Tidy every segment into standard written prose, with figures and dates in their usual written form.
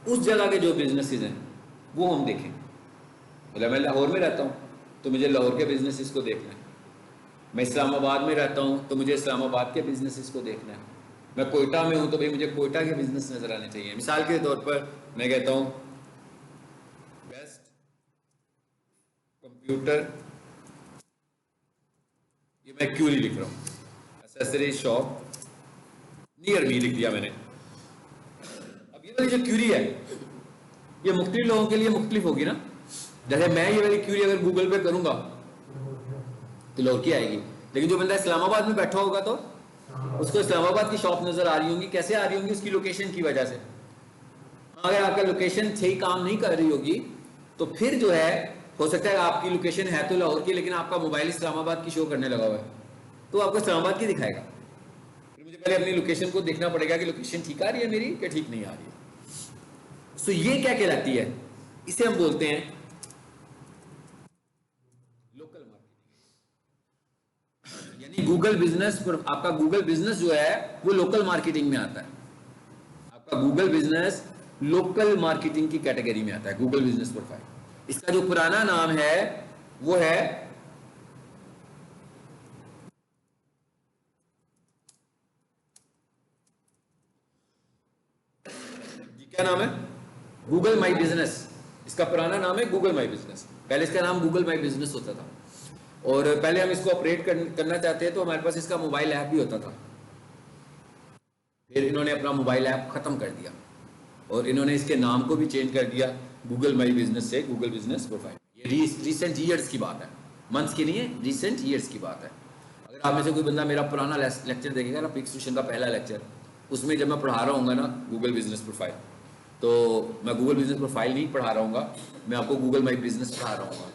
उस जगह के जो बिजनेसेस हैं वो हम देखें। मतलब मैं लाहौर में रहता हूँ तो मुझे लाहौर के बिजनेसेस को देखना है, मैं इस्लामाबाद में रहता हूँ तो मुझे इस्लामाबाद के बिजनेसेस को देखना है, मैं कोयटा में हूँ तो भाई मुझे कोयटा के बिजनेस नजर आने चाहिए। मिसाल के तौर पर मैं कहता हूँ बेस्ट कंप्यूटर, ये मैं क्यूरी लिख रहा हूँ, एसेसरी शॉप नियर मी लिख दिया मैंने। अब ये वाली जो क्यूरी है ये मुख्तलिफ लोगों के लिए मुख्तलिफ होगी ना। जैसे मैं ये वाली क्यूरी अगर गूगल पे करूंगा तो लाहौर की आएगी, लेकिन जो बंदा इस्लामाबाद में बैठा होगा तो उसको इस्लामाबाद की शॉप नजर आ रही होंगी। कैसे आ रही होंगी? उसकी लोकेशन की वजह से। अगर आपका लोकेशन सही काम नहीं कर रही होगी तो फिर जो है हो सकता है आपकी लोकेशन है तो लाहौर की लेकिन आपका मोबाइल इस्लामाबाद की शो करने लगा हुआ है तो आपको इस्लामाबाद की दिखाएगा। फिर मुझे पहले अपनी लोकेशन को देखना पड़ेगा कि लोकेशन ठीक आ रही है मेरी कि ठीक नहीं आ रही है। सो ये क्या कहलाती है? इसे हम बोलते हैं लोकल मार्केटिंग। यानी गूगल बिजनेस पर आपका गूगल बिजनेस जो है वो लोकल मार्केटिंग में आता है। आपका गूगल बिजनेस लोकल मार्केटिंग की कैटेगरी में आता है, गूगल बिजनेस प्रोफाइल। इसका जो पुराना नाम है वो है जी, क्या नाम है? Google my business. इसका पुराना नाम है गूगल माई बिजनेस। पहले इसका नाम गूगल माई बिजनेस होता था और पहले हम इसको ऑपरेट करना चाहते हैं तो हमारे पास इसका मोबाइल ऐप भी होता था। फिर इन्होंने अपना मोबाइल ऐप खत्म कर दिया और इन्होंने इसके नाम को भी चेंज कर दिया गूगल माई बिजनेस से गूगल बिजनेस प्रोफाइल। ये रिसेंट ईयर्स की बात है, मंथ्स की नहीं है, रिसेंट ईयर्स की बात है। अगर आप में से कोई बंदा मेरा पुराना लेक्चर देखेगा ना, पिक्स ट्यूशन का पहला लेक्चर, उसमें जब मैं पढ़ा रहा हूँ ना गूगल बिजनेस प्रोफाइल, तो मैं गूगल बिजनेस प्रोफाइल नहीं पढ़ा रहा हूँ, मैं आपको गूगल माई बिजनेस पढ़ा रहा हूँ।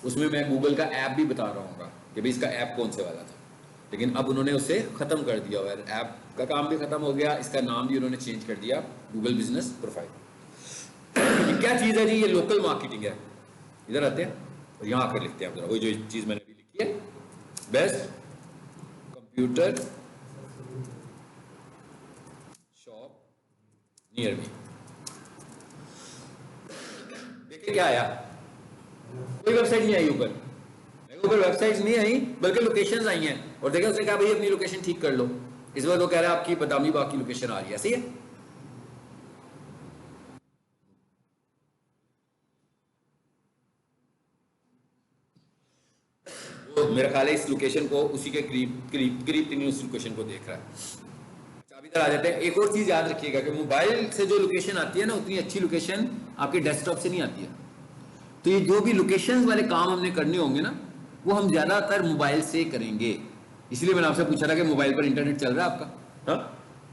उसमें मैं गूगल का ऐप भी बता रहा हूँ कि भाई इसका ऐप कौन से वाला था। लेकिन अब उन्होंने उसे ख़त्म कर दिया हुआ है, ऐप का काम भी ख़त्म हो गया, इसका नाम भी उन्होंने चेंज कर दिया गूगल बिजनेस प्रोफाइल। ये क्या चीज़ है जी? ये लोकल मार्केटिंग है। इधर आते हैं और यहाँ आकर लिखते हैं जरा वही जो चीज़ मैंने अभी लिखी है, best computer shop near me. देखिए क्या आया? कोई वेबसाइट नहीं आई ऊपर, ऊपर वेबसाइट्स नहीं आई बल्कि लोकेशंस आई हैं। और देखा उसने कहा भाई अपनी लोकेशन ठीक कर लो। इस बार वो कह रहा है आपकी बदामी बाग की लोकेशन आ रही है, ऐसी है। वो मेरा ख्याल है इस लोकेशन को उसी के करीब करीब करीब उस लोकेशन को देख रहा है। अच्छा अब इधर आ जाते हैं। एक और चीज याद रखिएगा कि मोबाइल से जो लोकेशन आती है ना उतनी अच्छी लोकेशन आपके डेस्कटॉप से नहीं आती है। तो ये जो भी लोकेशन वाले काम हमने करने होंगे ना वो हम ज्यादातर मोबाइल से करेंगे। इसलिए मैंने आपसे पूछा था कि मोबाइल पर इंटरनेट चल रहा है आपका? हाँ,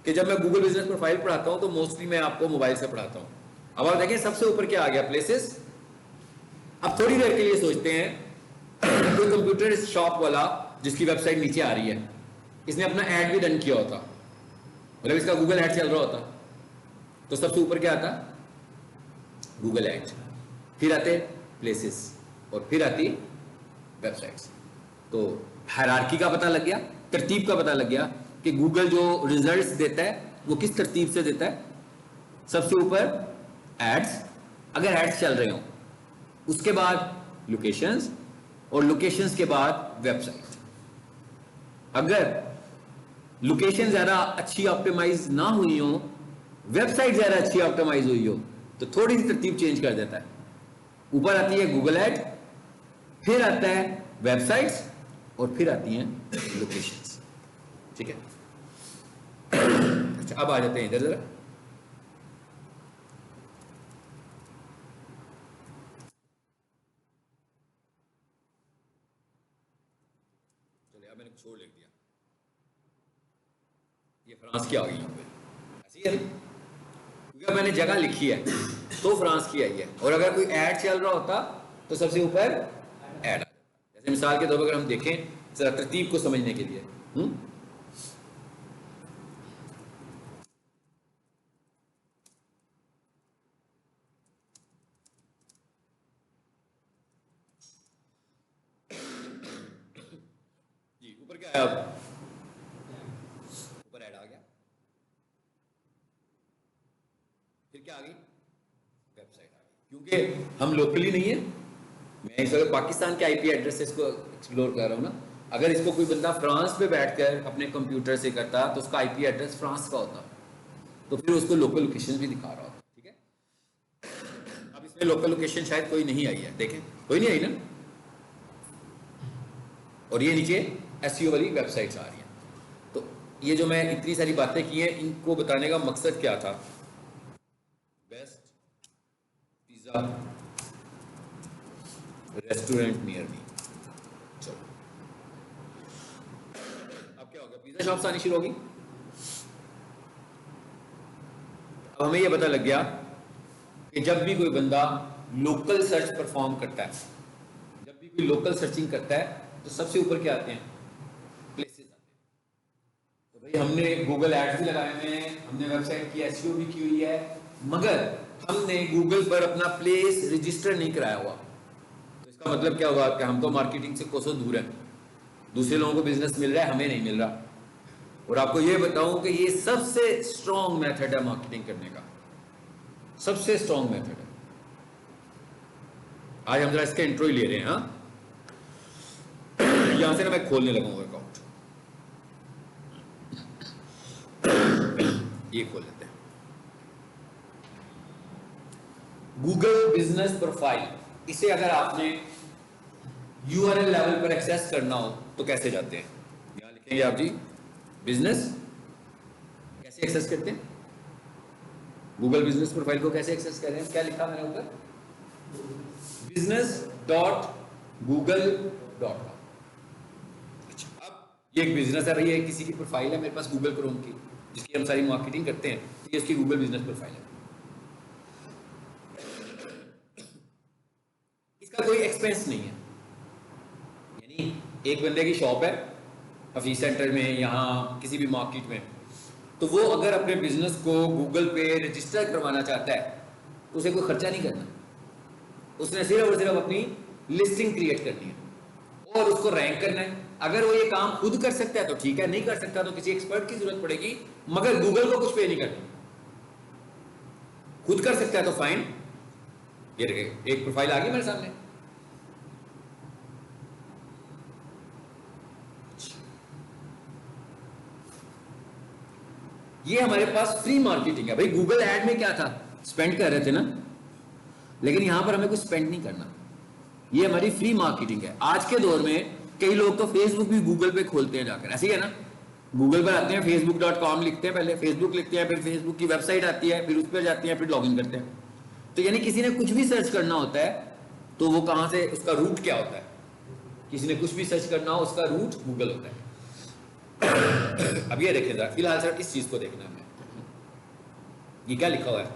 कि जब मैं गूगल बिजनेस प्रोफाइल पढ़ाता हूं तो मोस्टली मैं आपको मोबाइल से पढ़ाता हूं। अब आप देखें सबसे ऊपर क्या आ गया? प्लेसेस। अब थोड़ी देर के लिए सोचते हैं कोई कंप्यूटर शॉप वाला जिसकी वेबसाइट नीचे आ रही है, इसने अपना ऐड भी रन किया होता, मतलब इसका गूगल ऐड चल रहा होता, तो सबसे ऊपर क्या आता? Google add. फिर आते प्लेसेस और फिर आती वेबसाइट्स। तो हायरार्की का पता लग गया, तरतीब का पता लग गया कि गूगल जो रिजल्ट्स देता है वो किस तरतीब से देता है। सबसे ऊपर एड्स, अगर एड्स चल रहे हो, उसके बाद लोकेशंस और लोकेशंस के बाद वेबसाइट। अगर लोकेशन ज्यादा अच्छी ऑप्टिमाइज ना हुई हो, वेबसाइट ज्यादा अच्छी ऑप्टिमाइज हुई हो, तो थोड़ी सी तरतीब चेंज कर देता है। ऊपर आती है गूगल ऐड, फिर आता है वेबसाइट्स और फिर आती हैं लोकेशंस। ठीक है? अच्छा अब आ जाते हैं इधर जरा। चलिए अब मैंने कुछ और लिख दिया, ये फ्रांस की आ गई यहाँ पे, ऐसी है ना? क्योंकि मैंने जगह लिखी है तो फ्रांस की आई है। और अगर कोई ऐड चल रहा होता तो सबसे ऊपर ऐड आ जाता। जैसे मिसाल के तौर पर अगर हम देखें जरा तरतीब को समझने के लिए, जी ऊपर क्या है? अब ऊपर ऐड आ गया, फिर क्या आ गई? वेबसाइट आ गई, क्योंकि हम लोकली नहीं है। मैं इस वक्त पाकिस्तान के आईपी एड्रेसेस को एक्सप्लोर कर रहा हूँ ना। अगर इसको कोई बंदा फ्रांस पे बैठकर अपने कंप्यूटर से करता तो उसका आईपी एड्रेस फ्रांस का होता, तो फिर उसको लोकल लोकेशन भी दिखा रहा होता। ठीक है, अब इसमें लोकल लोकेशन शायद कोई नहीं आई है, देखें कोई नहीं आई ना। और ये नीचे एसईओ वाली वेबसाइट्स आ रही हैं। तो ये जो मैं इतनी सारी बातें की हैं, इनको बताने का मकसद क्या था? Best pizza restaurant near me. चलो, अब क्या होगा? पिज्जा शॉप्स आनी शुरू होगी। अब हमें यह पता लग गया कि जब भी कोई बंदा लोकल सर्च परफॉर्म करता है, जब भी कोई लोकल सर्चिंग करता है, तो सबसे ऊपर क्या आते हैं? प्लेसेस आते हैं। तो भाई हमने गूगल एड्स भी लगाए हुए हैं, हमने वेबसाइट की एसईओ भी की हुई है, मगर हमने गूगल पर अपना प्लेस रजिस्टर नहीं कराया हुआ। तो इसका मतलब क्या हुआ कि हम तो मार्केटिंग से कोसों दूर हैं। दूसरे लोगों को बिजनेस मिल रहा है, हमें नहीं मिल रहा। और आपको ये बताऊं कि ये सबसे स्ट्रॉन्ग मेथड है मार्केटिंग करने का, सबसे स्ट्रॉन्ग मेथड है। आज हम जरा इसका इंट्रो ही ले रहे हैं। हाँ, यहां से ना मैं खोलने लगूंगा अकाउंट, ये खोल लेते हैं। गूगल बिजनेस प्रोफाइल, इसे अगर आपने यूआरएल लेवल पर एक्सेस करना हो तो कैसे जाते हैं? यहां लिखेंगे आप जी बिजनेस, कैसे एक्सेस करते हैं? गूगल बिजनेस प्रोफाइल को कैसे एक्सेस कर रहे हैं? क्या लिखा मैंने ऊपर? business.google.com। ये एक बिजनेस है भाई, किसी की प्रोफाइल है मेरे पास गूगल क्रोम की, जिसकी हम सारी मार्केटिंग करते हैं, तो ये इसकी गूगल बिजनेस प्रोफाइल है। इसका कोई एक्सपेंस नहीं है। यानी एक बंदे की शॉप है ऑफिस सेंटर में, यहाँ किसी भी मार्केट में, तो वो अगर अपने बिजनेस को गूगल पे रजिस्टर करवाना चाहता है तो उसे कोई खर्चा नहीं करना। उसने सिर्फ और सिर्फ अपनी लिस्टिंग क्रिएट करनी है और उसको रैंक करना है। अगर वो ये काम खुद कर सकता है तो ठीक है, नहीं कर सकता तो किसी एक्सपर्ट की जरूरत पड़ेगी, मगर गूगल को कुछ पे नहीं करना। खुद कर सकता है तो फाइन। ये देखिए एक प्रोफाइल आ गई मेरे सामने। ये हमारे पास फ्री मार्केटिंग है भाई। गूगल ऐड में क्या था? स्पेंड कर रहे थे ना, लेकिन यहां पर हमें कुछ स्पेंड नहीं करना। ये हमारी फ्री मार्केटिंग है। आज के दौर में कई लोग तो फेसबुक भी गूगल पे खोलते हैं जाकर, ऐसे ही है ना। गूगल पर आते हैं, facebook.com लिखते हैं, पहले फेसबुक लिखते हैं, फिर फेसबुक की वेबसाइट आती है, फिर उस पर जाते हैं, फिर लॉगिन करते हैं। तो यानी किसी ने कुछ भी सर्च करना होता है तो वो कहां से, उसका रूट क्या होता है? किसी ने कुछ भी सर्च करना हो उसका रूट गूगल होता है। अब ये देखें जरा, फिलहाल सर इस चीज को देखना है। ये क्या लिखा हुआ है?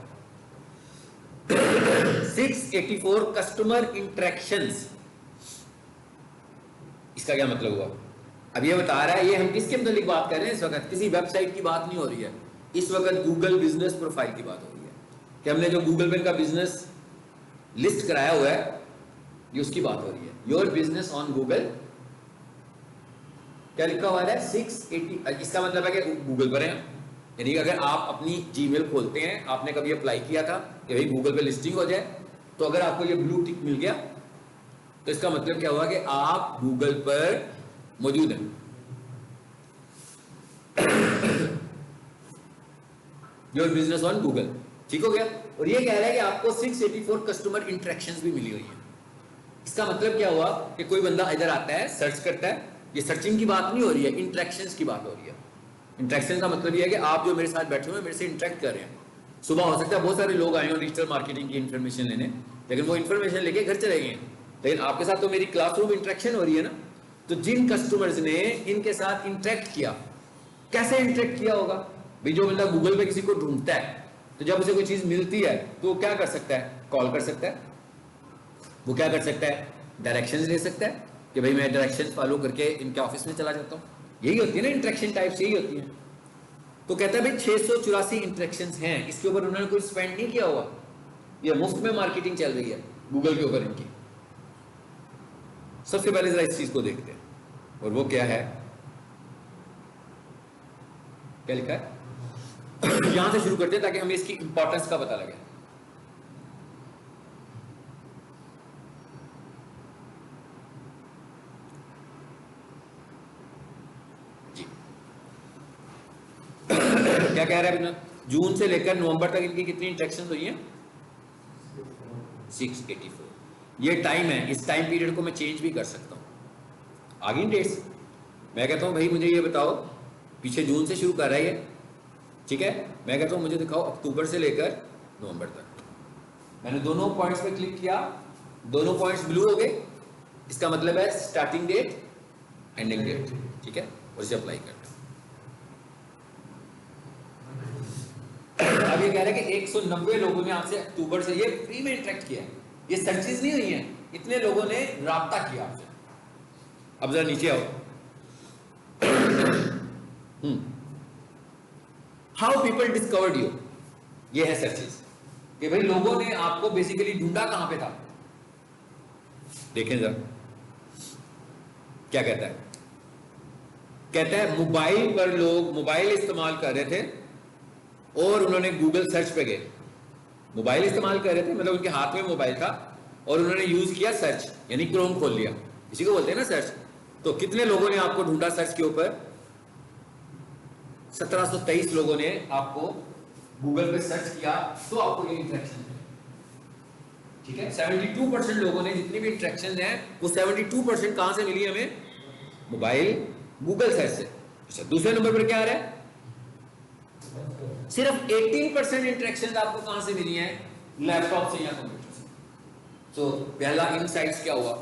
684 कस्टमर इंटरेक्शंस। इसका क्या मतलब हुआ? अब ये बता रहा है, ये हम किसके मतलब बात कर रहे हैं इस वक्त? किसी वेबसाइट की बात नहीं हो रही है इस वक्त, गूगल बिजनेस प्रोफाइल की बात हो रही है कि हमने जो गूगल पे का बिजनेस लिस्ट कराया हुआ है, ये उसकी बात हो रही है। योर बिजनेस ऑन गूगल, क्या लिखा हुआ है? 680। इसका मतलब है कि गूगल पर है। यानी अगर आप अपनी जीमेल खोलते हैं, आपने कभी अप्लाई किया था कि भाई गूगल पे लिस्टिंग हो जाए, तो अगर आपको ये ब्लू टिक मिल गया तो इसका मतलब क्या हुआ कि आप गूगल पर मौजूद हैं। योर बिजनेस ऑन गूगल, ठीक हो गया। और ये कह रहा है कि आपको 684 कस्टमर इंटरेक्शंस भी मिली हुई है। इसका मतलब क्या हुआ कि कोई बंदा इधर आता है, सर्च करता है। ये सर्चिंग की बात नहीं हो रही है, इंटरेक्शंस की बात हो रही है। इंटरेक्शन का मतलब ये है कि आप जो मेरे साथ बैठे हुए मेरे से इंटरेक्ट कर रहे हैं। सुबह हो सकता है बहुत सारे लोग आए हो डिजिटल मार्केटिंग की इन्फॉर्मेशन लेने, लेकिन वो इन्फॉर्मेशन लेके घर चले गए, लेकिन आपके साथ तो मेरी क्लासरूम इंटरेक्शन हो रही है ना। तो जिन कस्टमर्स ने इनके साथ इंटरेक्ट किया, कैसे इंटरेक्ट किया होगा भाई? जो बंदा गूगल पे किसी को ढूंढता है, तो जब उसे कोई चीज मिलती है तो वो क्या कर सकता है? कॉल कर सकता है। वो क्या कर सकता है? डायरेक्शंस ले सकता है कि भाई मैं डायरेक्शंस फॉलो करके इनके ऑफिस में चला जाता हूँ। यही होती है ना इंटरेक्शन टाइप्स, यही होती है। तो कहता है भाई 684 इंटरेक्शंस हैं, इसके ऊपर उन्होंने कोई स्पेंड नहीं किया हुआ, ये मुफ्त में मार्केटिंग चल रही है गूगल के ऊपर इनकी। सबसे पहले जरा इस चीज को देखते हैं, और वो क्या है? क्या लिखा है? यहां से शुरू करते हैं ताकि हमें इसकी इंपॉर्टेंस का पता लगे। क्या कह रहा है बिना, जून से लेकर नवंबर तक इनकी कितनी इंट्रैक्शन हुई हैं? 684। ये टाइम है, इस टाइम पीरियड को मैं चेंज भी कर सकता हूँ। आगे डेट्स मैं कहता हूँ भाई मुझे ये बताओ, पीछे जून से शुरू कर रहा है ये, ठीक है, मैं कहता हूँ मुझे दिखाओ अक्टूबर से लेकर नवंबर तक। मैंने दोनों पॉइंट्स पे क्लिक किया, दोनों पॉइंट्स ब्लू हो गए, इसका मतलब है स्टार्टिंग डेट एंडिंग डेट, ठीक है, और इसे अप्लाई करते हैं। अब ये कह रहे हैं कि 190 लोगों ने आपसे अक्टूबर से, ये फ्री में इंटरेक्ट किया है, ये सर्चेज नहीं हुई हैं, इतने लोगों ने राब्ता किया आपसे। अब जरा नीचे आओ, हाउ पीपल डिस्कवर्ड यू, ये है सर्चेज, कि भाई लोगों ने आपको बेसिकली ढूंढा कहां पे था। देखें जरा क्या कहता है, कहता है मोबाइल पर लोग मोबाइल इस्तेमाल कर रहे थे और उन्होंने गूगल सर्च पे गए, मोबाइल इस्तेमाल कर रहे थे मतलब उनके हाथ में मोबाइल था और उन्होंने यूज किया सर्च, यानी क्रोम खोल लिया, इसी को बोलते हैं ना सर्च। तो कितने लोगों ने आपको ढूंढा सर्च के ऊपर? 1723 लोगों ने आपको गूगल पे सर्च किया, तो आपको ये इंटरेक्शन है, ठीक है। 72% लोगों ने, जितनी भी इंटरेक्शन है वो 72% कहां से मिली हमें? मोबाइल गूगल सर्च से। अच्छा, दूसरे नंबर पर क्या आ रहा है? सिर्फ 18% इंटरेक्शन आपको कहां से मिली है? लैपटॉप से या कंप्यूटर से। तो पहला इनसाइट्स क्या हुआ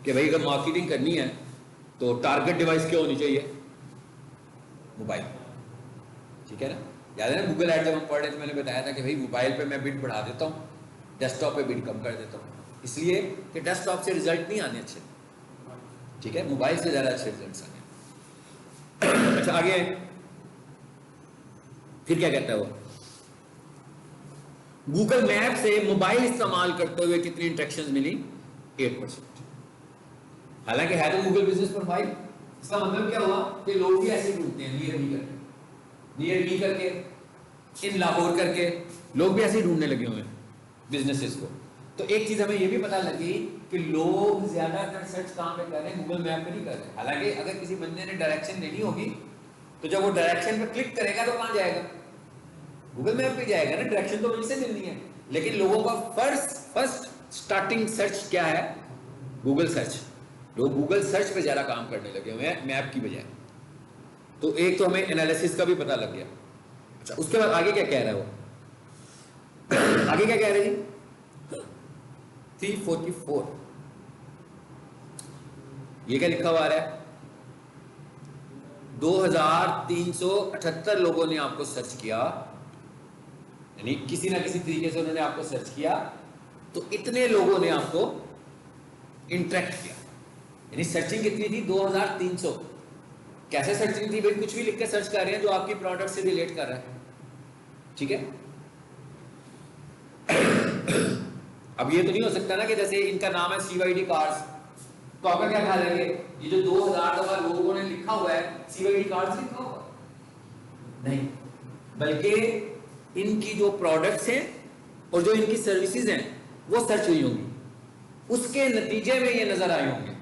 कि भाई अगर मार्केटिंग करनी है तो टारगेट डिवाइस क्या होनी चाहिए? मोबाइल, ठीक है ना। याद है ना गूगल एड जब हम पढ़ रहे थे, मैंने बताया था कि भाई मोबाइल पे मैं बिड बढ़ा देता हूँ, डेस्कटॉप पे बिड कम कर देता हूँ, इसलिए कि डेस्कटॉप से रिजल्ट नहीं आने अच्छे, ठीक है, मोबाइल से ज्यादा अच्छे रिजल्ट आने। अच्छा आगे फिर क्या कहता है वो, गूगल मैप से मोबाइल इस्तेमाल करते हुए कितनी इंटरेक्शंस मिली? 8%। हालांकि है तो गूगल बिजनेस प्रोफाइल, इसका मतलब क्या हुआ कि लोग भी ऐसे ढूंढते हैं, नियर मी करके, नियर मी करके, इन लाहौर करके, लोग भी ऐसे ही ढूंढने लगे हुए हैं बिजनेसेस को। तो एक चीज हमें यह भी पता लगी कि लोग ज्यादातर सर्च कहां पे कर रहे हैं? गूगल मैप पे नहीं कर रहे हैं। हालांकि अगर किसी बंदे ने डायरेक्शन देनी होगी तो जब वो डायरेक्शन पे क्लिक करेगा तो कहां जाएगा? गूगल मैप पे जाएगा ना, डायरेक्शन तो वहीं से मिलनी है। लेकिन लोगों का फर्स्ट स्टार्टिंग सर्च क्या है? Google search. लोग गूगल सर्च पे ज्यादा काम करने लगे हुए हैं मैप की बजाय। तो एक तो हमें एनालिसिस का भी पता लग गया। अच्छा, उसके बाद आगे क्या कह रहा है वो? आगे क्या कह रहे हैं? 344, ये क्या लिखा हुआ आ रहा है? 2378 लोगों ने आपको सर्च किया, यानी किसी ना किसी तरीके से उन्होंने आपको सर्च किया, तो इतने लोगों ने आपको इंटरेक्ट किया, यानी सर्चिंग कितनी थी? 2300। कैसे सर्चिंग थी भाई? कुछ भी लिख के सर्च कर रहे हैं जो आपकी प्रोडक्ट से रिलेट कर रहा है, ठीक है। अब ये तो नहीं हो सकता ना कि जैसे इनका नाम है CYD कार्ड्स, तो आपका क्या ख्याल है कि ये जो 2000 दफा लोगों ने लिखा हुआ है CYD कार्ड्स लिखा हुआ? नहीं, बल्कि इनकी जो प्रोडक्ट्स हैं और जो इनकी सर्विसेज हैं वो सर्च हुई होंगी, उसके नतीजे में ये नजर आए होंगे।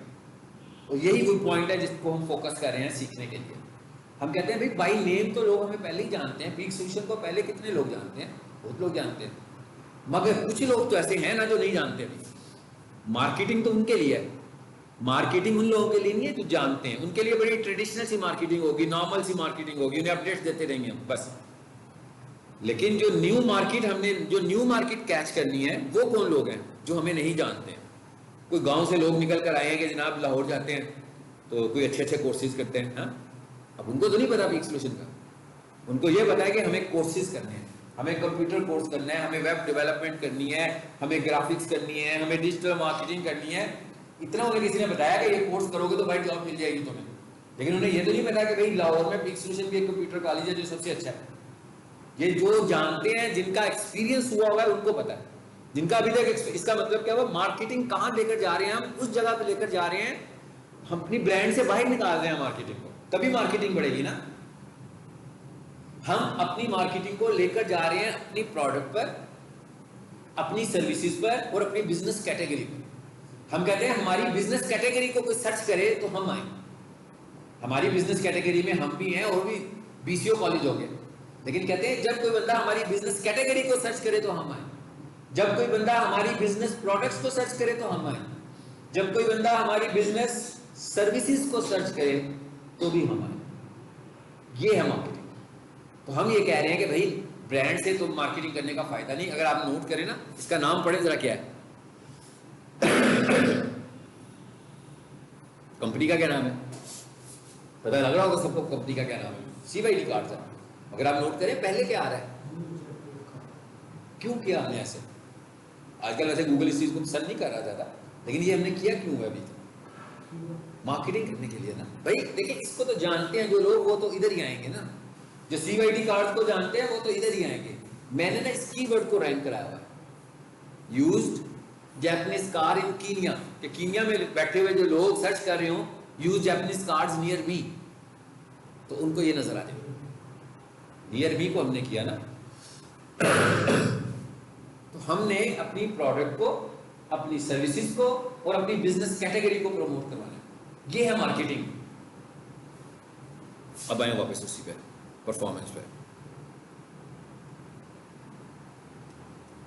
और यही कोई पॉइंट है जिसको हम फोकस कर रहे हैं सीखने के लिए। हम कहते हैं भाई बाई नेम तो लोग हमें पहले ही जानते हैं, पीक सोल्यूशन को पहले कितने लोग जानते हैं? बहुत लोग जानते हैं, मगर कुछ लोग तो ऐसे हैं ना जो नहीं जानते भी। मार्केटिंग तो उनके लिए है, मार्केटिंग उन लोगों के लिए नहीं है जो जानते हैं। उनके लिए बड़ी ट्रेडिशनल सी मार्केटिंग होगी, नॉर्मल सी मार्केटिंग होगी, उन्हें अपडेट्स देते रहेंगे हम बस। लेकिन जो न्यू मार्केट कैच करनी है वो कौन लोग हैं? जो हमें नहीं जानते हैं। कोई गांव से लोग निकल कर आए हैं कि जनाब लाहौर जाते हैं तो कोई अच्छे कोर्सेज करते हैं, हाँ, अब उनको तो नहीं पता पीक सोल्यूशन का, उनको ये पता है कि हमें कोर्सेज करने हैं, हमें कंप्यूटर कोर्स करना है, हमें वेब डेवलपमेंट करनी है, हमें ग्राफिक्स करनी है, हमें डिजिटल मार्केटिंग करनी है। इतना उन्हें किसी ने बताया कि ये कोर्स करोगे तो भाई जॉब मिल जाएगी तुम्हें, लेकिन उन्हें ये तो नहीं पता कि भाई लाहौर में पीक सोल्यूशन भी एक कंप्यूटर कॉलेज है जो सबसे अच्छा है। ये जो जानते हैं, जिनका एक्सपीरियंस हुआ है उनको पता है, जिनका अभी तक, इसका मतलब क्या हुआ? मार्केटिंग कहां लेकर जा रहे हैं हम? उस जगह पे लेकर जा रहे हैं, हम अपनी ब्रांड से बाहर निकाल रहे हैं मार्केटिंग को, तभी मार्केटिंग बढ़ेगी ना। हम अपनी मार्केटिंग को लेकर जा रहे हैं अपनी प्रोडक्ट पर, अपनी सर्विसेज पर और अपनी बिजनेस कैटेगरी पर। हम कहते हैं हमारी बिजनेस कैटेगरी को कोई सर्च करे तो हम आए। हमारी बिजनेस कैटेगरी में हम भी हैं और भी BCO कॉलेज हो गए, लेकिन कहते हैं जब कोई बंदा हमारी बिजनेस कैटेगरी को सर्च करे तो हम आए, जब कोई बंदा हमारी बिजनेस प्रोडक्ट्स को सर्च करे तो हम आए, जब कोई बंदा हमारी बिजनेस सर्विसेज को सर्च करे तो भी हम आए। ये है मार्केटिंग। तो हम ये कह रहे हैं कि भाई ब्रांड से तो मार्केटिंग करने का फायदा नहीं। अगर आप नोट करें ना, इसका नाम पढ़े जरा, क्या है कंपनी का क्या नाम है? पता लग रहा होगा सबको कंपनी का क्या नाम है, CYD कार्ड है। अगर आप नोट करें पहले क्या आ रहा है, क्यों किया हमने ऐसे? आजकल वैसे गूगल इस चीज को पसंद नहीं कर रहा ज्यादा, लेकिन ये हमने किया क्यों है? अभी मार्केटिंग करने के लिए ना भाई। देखिए इसको तो जानते हैं जो लोग, वो तो इधर ही आएंगे ना। जो CYD कार्ड को जानते हैं वो तो इधर ही आएंगे। मैंने ना इस कीवर्ड को रैंक कराया हुआ है, used Japanese car in Kenya, कि कीनिया में बैठे हुए जो लोग सर्च कर रहे हो use Japanese cars near me, तो उनको ये नजर आ जाए। नियर मी को हमने किया ना, तो हमने अपनी प्रोडक्ट को, अपनी सर्विसेज को और अपनी बिजनेस कैटेगरी को प्रमोट करवाना। ये है मार्केटिंग। अब आए वापस उसी पे, परफॉर्मेंस पे।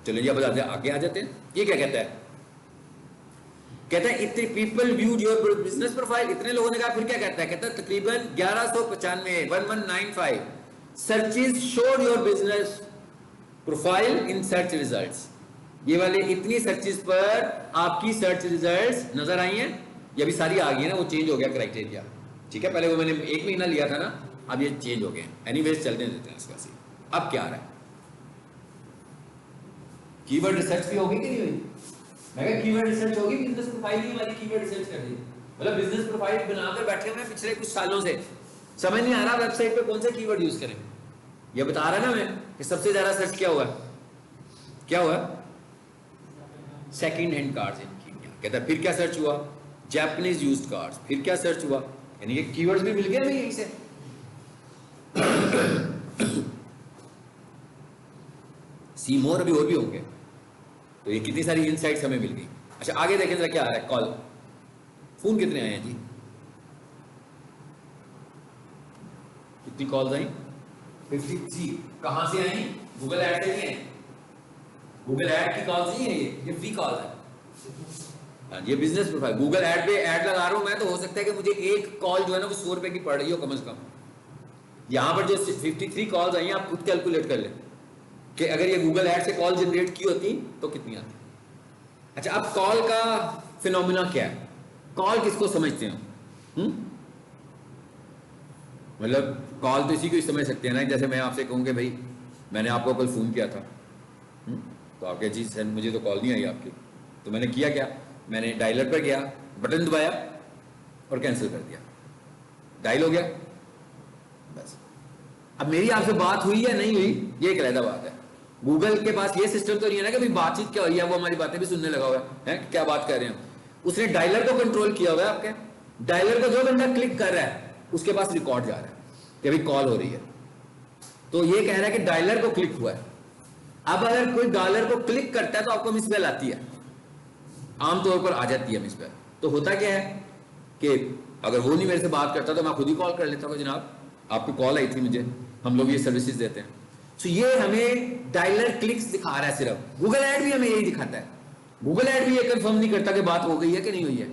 चलिए अब आगे आ जाते हैं। ये क्या कहता है? कहता है इतने people viewed your business profile, इतने लोगों ने कहा। फिर क्या कहता है? कहता है तकरीबन 1195 1195 searches showed your business profile in search results. ये वाले इतनी सर्चेस पर आपकी सर्च रिजल्ट्स नजर आई हैं। ये भी सारी आ गई है ना, वो चेंज हो गया क्राइटेरिया, ठीक है। पहले वो मैंने 1 महीना लिया था ना, अब ये चेंज हो गए। एनीवेज चलने देते हैं इसका सी। अब क्या आ रहा है? कीवर्ड रिसर्च भी होगी कि नहीं हुई? मैं कहा कीवर्ड रिसर्च होगी, बिजनेस प्रोफाइल ही हमारी कीवर्ड रिसर्च कर दी। मतलब बिजनेस प्रोफाइल बनाकर बैठे हुए पिछले कुछ सालों से, समझ नहीं आ रहा वेबसाइट पे कौन सा कीवर्ड यूज करें। ये बता रहा ना मैं कि सबसे ज्यादा सर्च क्या हुआ, क्या हुआ? सेकंड हैंड कार्स इन कीनिया। कहता है फिर क्या सर्च हुआ? Japanese used cars. फिर क्या सर्च हुआ? यानी कि कीवर्ड्स भी मिल गए हमें यहीं से। सी मोर अभी और भी होंगे। तो ये कितनी सारी इनसाइट्स हमें मिल गई। अच्छा आगे देखें जरा क्या आ रहा है। कॉल, फोन कितने आए हैं जी? कितनी कॉल्स आई? 53। कहां से आई? गूगल ऐड से नहीं है, गूगल ऐड की कॉल्स नहीं है, ये फ्री कॉल है। हाँ, ये बिजनेस प्रोफाइल। गूगल ऐड पे ऐड लगा रहा हूं मैं, तो हो सकता है कि मुझे एक कॉल जो है ना वो 100 रुपए की पड़ रही हो कम से कम। यहां पर जो 53 कॉल्स आई हैं, आप खुद कैलकुलेट कर लें कि अगर ये गूगल ऐड से कॉल जनरेट की होती तो कितनी आती। अच्छा अब कॉल का फिनोमिना क्या है? कॉल किसको समझते हैं? मतलब कॉल तो इसी को ही समझ सकते हैं ना। जैसे मैं आपसे कहूँ कि भाई मैंने आपको कल फोन किया था, तो आप कहे जी सर मुझे तो कॉल नहीं आई आपकी। तो मैंने किया क्या? मैंने डायलर पर गया, बटन दबाया और कैंसिल कर दिया, डायल हो गया बस। अब मेरी आपसे बात हुई या नहीं हुई ये एक अलग बात है। गूगल के पास ये सिस्टम तो नहीं है ना कि भाई बातचीत क्या हुई है, वो हमारी बातें भी सुनने लगा हुआ है क्या बात कर रहे हैं। उसने डायलर को कंट्रोल किया हुआ है। आपके डायलर को जो बंदा क्लिक कर रहा है उसके पास रिकॉर्ड जा रहा है कि भाई कॉल हो रही है। तो ये कह रहा है कि डायलर को क्लिक हुआ है। अब अगर कोई डायलर को क्लिक करता है तो आपको मिस बेल आती है, आमतौर पर आ जाती है मिस बेल। तो होता क्या है कि अगर वो नहीं मेरे से बात करता तो मैं खुद ही कॉल कर लेता हूँ, जनाब आपकी कॉल आई थी मुझे, हम लोग ये सर्विसेज देते हैं। तो ये हमें डायलर क्लिक्स दिखा रहा है सिर्फ। गूगल ऐड भी हमें यही दिखाता है। गूगल ऐड भी ये कंफर्म नहीं करता कि बात हो गई है कि नहीं हुई है,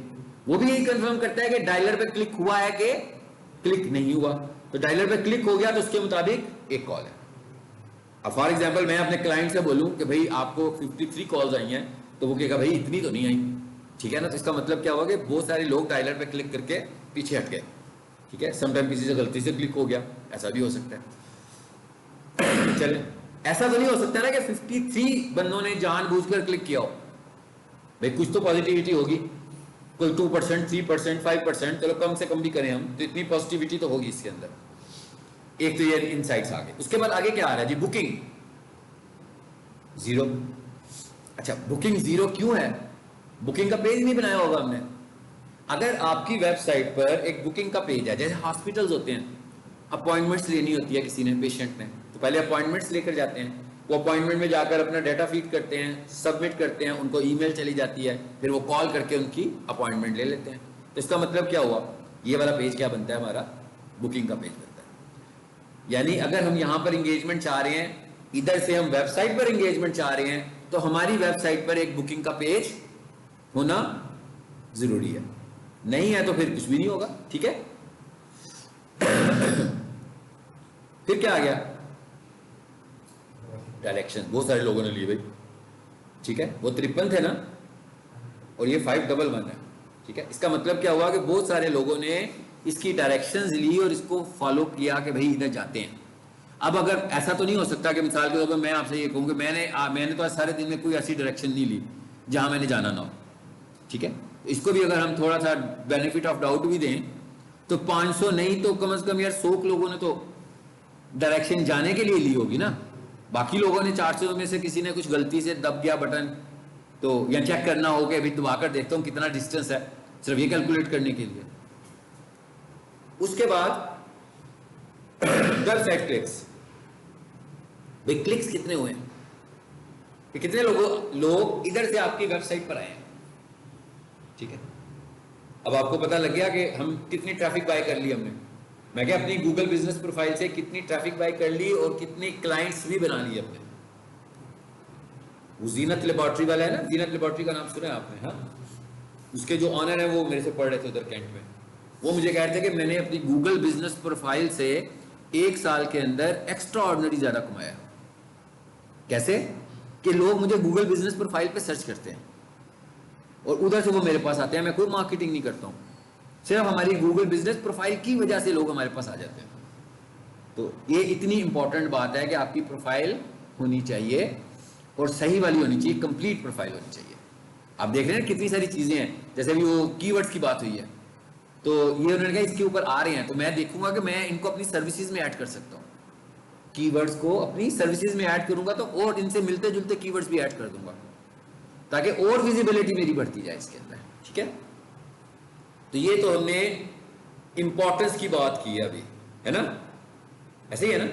वो भी यही कंफर्म करता है कि डायलर पे क्लिक हुआ है कि क्लिक नहीं हुआ। तो डायलर पे क्लिक हो गया तो उसके मुताबिक एक कॉल है। अब फॉर एग्जांपल मैं अपने क्लाइंट से बोलूं कि भाई आपको 53 कॉल्स आई हैं, तो वो कहेगा भाई इतनी तो नहीं आई, ठीक है ना। तो इसका मतलब क्या हुआ कि बहुत सारे लोग डायलर पे क्लिक करके पीछे हट गए, ठीक है। समटाइम किसी से गलती से क्लिक हो गया, ऐसा भी हो सकता है। चले ऐसा तो नहीं हो सकता ना कि 53 बंदों ने जानबूझकर क्लिक किया हो। भाई कुछ तो पॉजिटिविटी होगी, कोई 2%, 3%, 5%, चलो कम से कम भी करें हम, तो इतनी पॉजिटिविटी तो होगी इसके अंदर। एक तो ये इनसाइट्स आ गए। उसके बाद आगे क्या आ रहा है जी? बुकिंग 0। अच्छा बुकिंग 0 क्यों है? बुकिंग का पेज नहीं बनाया होगा हमने। अगर आपकी वेबसाइट पर एक बुकिंग का पेज है, जैसे हॉस्पिटल्स होते हैं, अपॉइंटमेंट्स लेनी होती है किसी ने, पेशेंट ने, तो पहले अपॉइंटमेंट्स लेकर जाते हैं। वो अपॉइंटमेंट में जाकर अपना डाटा फीड करते हैं, सबमिट करते हैं, उनको ईमेल चली जाती है, फिर वो कॉल करके उनकी अपॉइंटमेंट ले लेते हैं। तो इसका मतलब क्या हुआ? ये वाला पेज क्या बनता है? हमारा बुकिंग का पेज बनता है। यानी अगर हम यहां पर एंगेजमेंट चाह रहे हैं, इधर से हम वेबसाइट पर एंगेजमेंट चाह रहे हैं, तो हमारी वेबसाइट पर एक बुकिंग का पेज होना जरूरी है, नहीं है तो फिर कुछ भी नहीं होगा। ठीक है, फिर क्या आ गया, डायरेक्शन। बहुत सारे लोगों ने लिए भाई, ठीक है, वो 53 थे ना, और ये 511 है। ठीक है, इसका मतलब क्या हुआ कि बहुत सारे लोगों ने इसकी डायरेक्शंस ली और इसको फॉलो किया कि भाई इधर जाते हैं। अब अगर ऐसा तो नहीं हो सकता कि मिसाल के तौर पर मैं आपसे ये कहूँ कि मैंने तो आज सारे दिन में कोई ऐसी डायरेक्शन नहीं ली जहां मैंने जाना ना हो। ठीक है, इसको भी अगर हम थोड़ा सा बेनिफिट ऑफ डाउट भी दें तो 500 नहीं तो कम से कम यार 100 लोगों ने तो डायरेक्शन जाने के लिए ली होगी ना। बाकी लोगों ने 400 में से किसी ने कुछ गलती से दब गया बटन, तो या चेक करना हो कि अभी दबाकर देखता हूं कितना डिस्टेंस है, सिर्फ ये कैलकुलेट करने के लिए। उसके बाद वेबसाइट क्लिक्स, भाई क्लिक्स कितने हुए हैं, कि कितने लोग इधर से आपकी वेबसाइट पर आए हैं। ठीक है, अब आपको पता लग गया कि हम कितनी ट्रैफिक बाय कर ली हमने। मैं क्या अपनी गूगल बिजनेस प्रोफाइल से कितनी ट्रैफिक बाय कर ली और कितने क्लाइंट्स भी बना लिए अपने। वो जीनत लेबोरेटरी वाला है ना, जीनत लेबोरेटरी का नाम सुना है आपने? हाँ, उसके जो ऑनर है वो मेरे से पढ़ रहे थे उधर कैंट में। वो मुझे कह रहे थे कि मैंने अपनी गूगल बिजनेस प्रोफाइल से 1 साल के अंदर एक्स्ट्रा ऑर्डिनरी ज्यादा कमाया। कैसे? कि लोग मुझे गूगल बिजनेस प्रोफाइल पे सर्च करते हैं और उधर से वो मेरे पास आते हैं। मैं कोई मार्केटिंग नहीं करता हूँ, सिर्फ हमारी गूगल बिजनेस प्रोफाइल की वजह से लोग हमारे पास आ जाते हैं। तो ये इतनी इंपॉर्टेंट बात है कि आपकी प्रोफाइल होनी चाहिए और सही वाली होनी चाहिए, कंप्लीट प्रोफाइल होनी चाहिए। आप देख रहे हैं कितनी सारी चीजें हैं, जैसे अभी वो कीवर्ड्स की बात हुई है, तो ये उन्होंने कहा इसके ऊपर आ रहे हैं, तो मैं देखूंगा कि मैं इनको अपनी सर्विसेज में ऐड कर सकता हूँ। कीवर्ड्स को अपनी सर्विसेज में ऐड करूंगा तो और इनसे मिलते जुलते कीवर्ड्स भी ऐड कर दूंगा ताकि और विजिबिलिटी मेरी बढ़ती जाए इसके अंदर। ठीक है, तो ये तो हमने इंपॉर्टेंस की बात की है अभी, है ना? ऐसे ही है ना?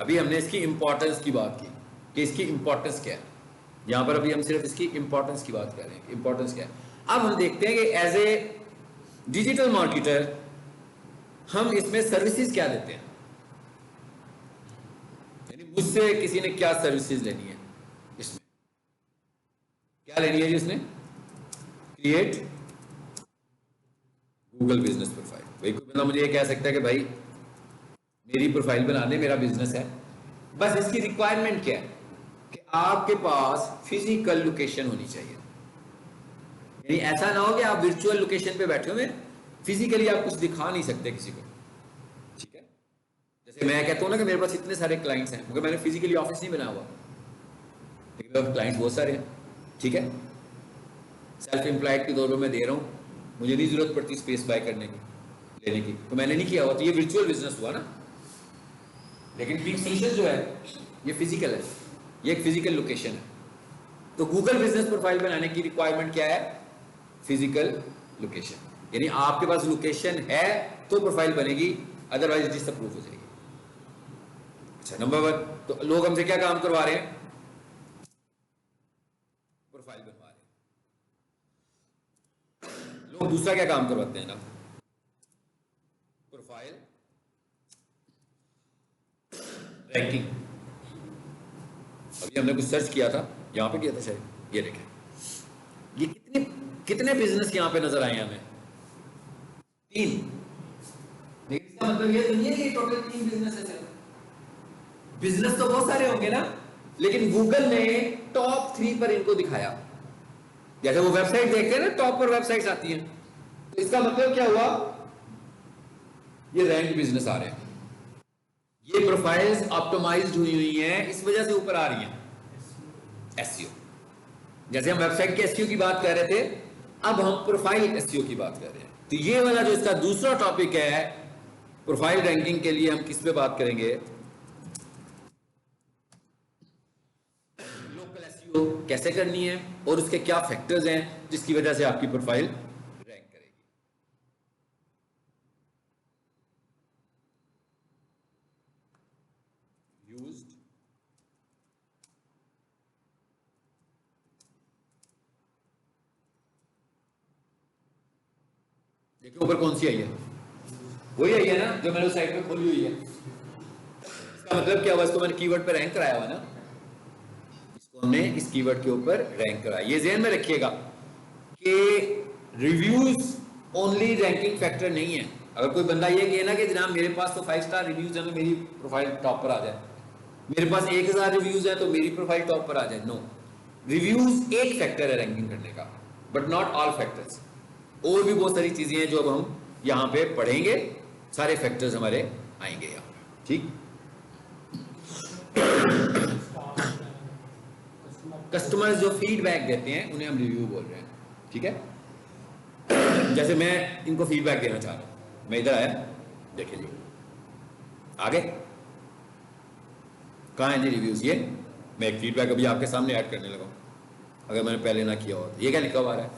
अभी हमने इसकी इंपॉर्टेंस की बात की कि इसकी इंपॉर्टेंस क्या है। यहां पर अभी हम सिर्फ इसकी इंपॉर्टेंस की बात कर रहे हैं, इंपॉर्टेंस क्या है। अब हम देखते हैं कि एज ए डिजिटल मार्केटर हम इसमें सर्विसेज क्या देते हैं, यानी मुझसे किसी ने क्या सर्विसेज लेनी है, इसमें क्या लेनी है जी? इसने क्रिएट गूगल बिजनेस प्रोफाइल। भाई कोई बंदा मुझे ये कह सकता है कि भाई मेरी प्रोफाइल बना दे, मेरा बिजनेस है, बस इसकी रिक्वायरमेंट क्या है कि आपके पास फिजिकल लोकेशन होनी चाहिए। यानी ऐसा ना हो कि आप वर्चुअल लोकेशन पे बैठे हुए, फिजिकली आप कुछ दिखा नहीं सकते किसी को। ठीक है, जैसे मैं कहता हूं ना कि मेरे पास इतने सारे क्लाइंट्स हैं मगर मैंने फिजिकली ऑफिस नहीं बनाया हुआ, लेकिन क्लाइंट्स बहुत सारे हैं। ठीक है, सेल्फ एम्प्लॉयड के तौर पर मैं दे रहा हूं, मुझे नहीं जरूरत पड़ती स्पेस बाय करने की, लेने की, तो मैंने नहीं किया हुआ, तो ये वर्चुअल बिजनेस हुआ ना। लेकिन बिग सोल्यूशन जो है ये फिजिकल है, ये एक फिजिकल लोकेशन है। तो गूगल बिजनेस प्रोफाइल बनाने की रिक्वायरमेंट क्या है? Physical location. यानी आपके पास लोकेशन है तो प्रोफाइल बनेगी, अदरवाइज डिसअप्रूव हो जाएगी। अच्छा, नंबर 1, तो लोग हमसे क्या काम करवा रहे हैं? प्रोफाइल बनवा रहे हैं। लोग दूसरा क्या काम करवाते हैं ना? Profile ranking. अभी हमने कुछ सर्च किया था, यहां पे किया था शायद, ये देखें, ये कितने कितने बिजनेस यहां पे नजर आए हमें? 3। लेकिन इसका मतलब ये तो नहीं है कि टोटल 3 बिजनेस है। बिजनेस तो बहुत सारे होंगे ना, लेकिन गूगल ने टॉप 3 पर इनको दिखाया। जैसे वो वेबसाइट देखते हैं ना, टॉप पर वेबसाइट्स आती हैं, तो इसका मतलब क्या हुआ? ये रैंक बिजनेस आ रहे हैं, ये प्रोफाइल्स ऑप्टिमाइज्ड हुई हैं, इस वजह से ऊपर आ रही हैं। एसईओ, जैसे हम वेबसाइट के एसईओ की बात कर रहे थे, अब हम प्रोफाइल एसईओ की बात कर रहे हैं। तो ये वाला जो इसका दूसरा टॉपिक है प्रोफाइल रैंकिंग के लिए, हम किस पे बात करेंगे? लोकल एसईओ कैसे करनी है और उसके क्या फैक्टर्स हैं जिसकी वजह से आपकी प्रोफाइल रैंक करेगी। यूज्ड देखिए ऊपर कौन सी आई है, वही आई है ना जो मैंने उस साइट में खोली हुई है। इसका मतलब क्या हुआ, इसको मैंने कीवर्ड पे रैंक कराया हुआ ना, इसको हमने इस कीवर्ड के ऊपर रैंक कराया। ये ध्यान में रखिएगा कि रिव्यूज ओनली रैंकिंग फैक्टर नहीं है। अगर कोई बंदा ये कहे ना कि जनाब मेरे पास तो 5 स्टार रिव्यूज है तो मेरी प्रोफाइल टॉप पर आ जाए, मेरे पास 1000 रिव्यूज है तो मेरी प्रोफाइल टॉप पर आ जाए, नो। रिव्यूज एक फैक्टर है रैंकिंग करने का, बट नॉट ऑल फैक्टर्स। और भी बहुत सारी चीजें हैं जो अब हम यहाँ पे पढ़ेंगे, सारे फैक्टर्स हमारे आएंगे यहाँ पे, ठीक। कस्टमर्स जो फीडबैक देते हैं उन्हें हम रिव्यू बोल रहे हैं, ठीक है। जैसे मैं इनको फीडबैक देना चाह रहा हूं, मैं इधर आया, देखिए जी आगे कहाँ है जी रिव्यूज, ये मैं एक फीडबैक अभी आपके सामने ऐड करने लगा हूं, अगर मैंने पहले ना किया हो तो। ये क्या लिखा हुआ है,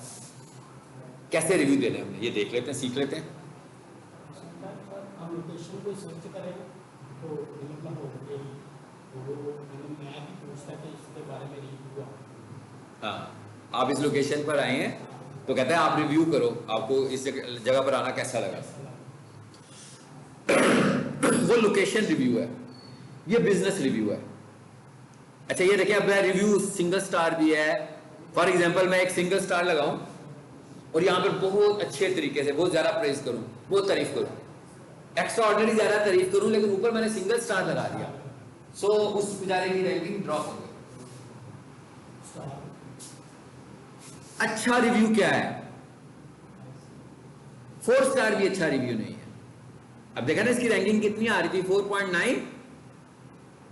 कैसे रिव्यू देने हमने, ये देख लेते हैं, सीख लेते हैं। हाँ, आप इस लोकेशन पर आए हैं तो कहते हैं आप रिव्यू करो, आपको इस जगह पर आना कैसा लगा। वो लोकेशन रिव्यू है, ये बिजनेस रिव्यू है। अच्छा ये देखिए, अब रिव्यू सिंगल स्टार भी है। फॉर एग्जांपल मैं एक सिंगल स्टार लगाऊं और यहाँ पर बहुत अच्छे तरीके से बहुत ज्यादा प्रेज करूं, बहुत तारीफ करूं, एक्स्ट्रा ऑर्डिनरी ज्यादा तारीफ करूं, लेकिन ऊपर मैंने सिंगल स्टार लगा दिया, सो उस बेचारे की रैंकिंग ड्रॉप हो गई। अच्छा रिव्यू क्या है, 4 स्टार भी अच्छा रिव्यू नहीं है। अब देखा ना इसकी रैंकिंग कितनी आ रही थी, 4.9,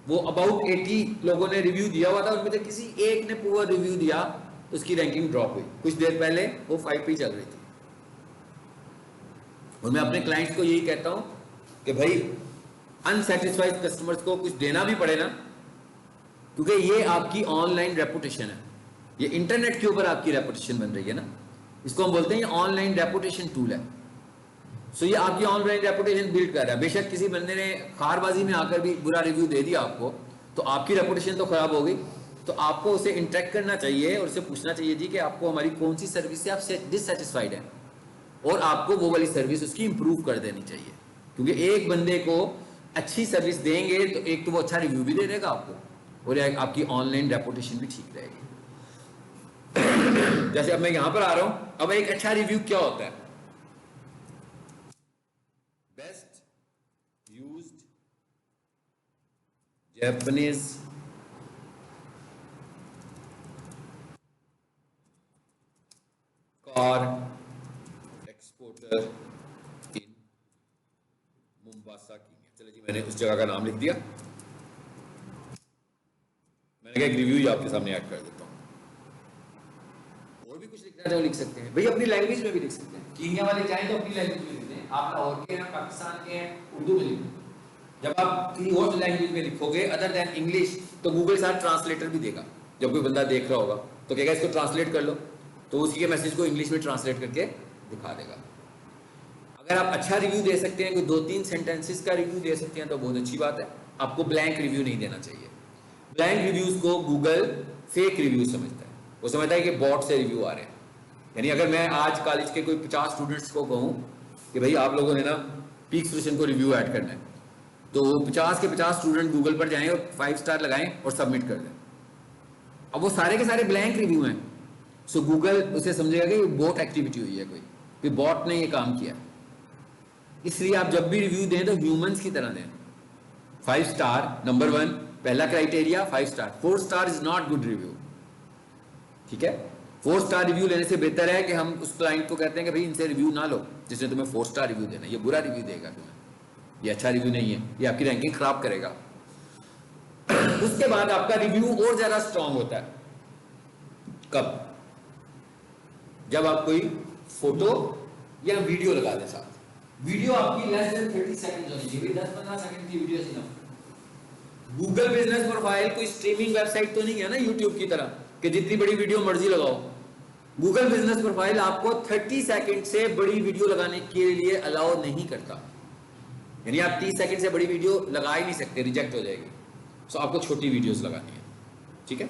वो अबाउट 80 लोगों ने रिव्यू दिया हुआ था, उनमें से किसी एक ने पुअर रिव्यू दिया तो उसकी रैंकिंग ड्रॉप हुई। कुछ देर पहले वो 5 पे चल रही थी। और मैं अपने क्लाइंट्स को यही कहता हूं कि भाई अनसेटिस्फाइड कस्टमर्स को कुछ देना भी पड़े ना, क्योंकि ये आपकी ऑनलाइन रेपुटेशन है, ये इंटरनेट के ऊपर आपकी रेपुटेशन बन रही है ना, इसको हम बोलते हैं ये ऑनलाइन रेपुटेशन टूल है। सो ये आपकी ऑनलाइन रेपुटेशन बिल्ड कर रहा है। बेशक किसी बंदे ने खारबाजी में आकर भी बुरा रिव्यू दे दिया आपको, तो आपकी रेपुटेशन तो खराब हो गई। तो आपको उसे इंटरेक्ट करना चाहिए और उसे पूछना चाहिए जी कि आपको हमारी कौन सी सर्विस से आप डिससेटिस्फाइड है, और आपको वो वाली सर्विस उसकी इंप्रूव कर देनी चाहिए। क्योंकि एक बंदे को अच्छी सर्विस देंगे तो एक तो वो अच्छा रिव्यू भी दे देगा आपको, और आपकी ऑनलाइन रेपुटेशन भी ठीक रहेगी। जैसे अब मैं यहां पर आ रहा हूं, अब एक अच्छा रिव्यू क्या होता है, best used Japanese car exporter इन मुंबासा की। चलो जी, मैंने उस जगह का नाम लिख दिया। मैंने कहा एक रिव्यू आपके सामने ऐड कर देता हूं। और भी कुछ लिखना है तो लिख सकते हैं भाई, अपनी लैंग्वेज में भी लिख सकते हैं। कीनिया वाले चाहें तो अपनी लैंग्वेज में लिखते हैं, आप लाहौर के हैं, पाकिस्तान के हैं, उर्दू में लिखें। जब आप किसी और लैंग्वेज में लिखोगे अदर देन इंग्लिश, तो गूगल साथ ट्रांसलेटर भी देगा। जब कोई बंदा देख रहा होगा तो कहेगा इसको ट्रांसलेट कर लो, तो उसी के मैसेज को इंग्लिश में ट्रांसलेट करके दिखा देगा। अगर आप अच्छा रिव्यू दे सकते हैं, कोई 2-3 सेंटेंसेस का रिव्यू दे सकते हैं तो बहुत अच्छी बात है। आपको ब्लैंक रिव्यू नहीं देना चाहिए। ब्लैंक रिव्यूज को गूगल फेक रिव्यू समझता है, वो समझता है कि बॉट से रिव्यू आ रहे हैं। यानी अगर मैं आज कॉलेज के कोई 50 स्टूडेंट्स को कहूँ कि भाई आप लोगों ने ना पीक सोल्यूशन को रिव्यू ऐड करना है, तो 50 के 50 स्टूडेंट गूगल पर जाएं और 5 स्टार लगाएं और सबमिट कर दें। अब वो सारे के सारे ब्लैंक रिव्यू हैं, सो गूगल उसे समझेगा कि बॉट एक्टिविटी हुई है, कोई बॉट ने ये काम किया। इसलिए आप जब भी रिव्यू दें तो ह्यूमंस की तरह दें। 5 स्टार नंबर 1 पहला criteria, 5 star. 4 star is not good review, ठीक है। 4 स्टार रिव्यू लेने से बेहतर है कि हम उस क्लाइंट को कहते हैं कि भाई इनसे रिव्यू ना लो जिसने तुम्हें 4 स्टार रिव्यू देना, ये बुरा रिव्यू देगा तुम्हें, ये अच्छा रिव्यू नहीं है, ये आपकी रैंकिंग खराब करेगा। उसके बाद आपका रिव्यू और ज्यादा स्ट्रांग होता है कब, जब आप कोई फोटो या वीडियो लगा दे साथ। वीडियो आपकी लेस देन 30 सेकंड होनी चाहिए, 10-15 सेकंड की वीडियो से ना। गूगल बिजनेस प्रोफाइल कोई स्ट्रीमिंग वेबसाइट तो नहीं है ना यूट्यूब की तरह कि जितनी बड़ी वीडियो मर्जी लगाओ। गूगल बिजनेस प्रोफाइल आपको 30 सेकंड से बड़ी वीडियो लगाने के लिए अलाउ नहीं करता। यानी आप 30 सेकंड से बड़ी वीडियो लगा ही नहीं सकते, रिजेक्ट हो जाएगी। सो आपको छोटी वीडियोस लगानी है, ठीक है।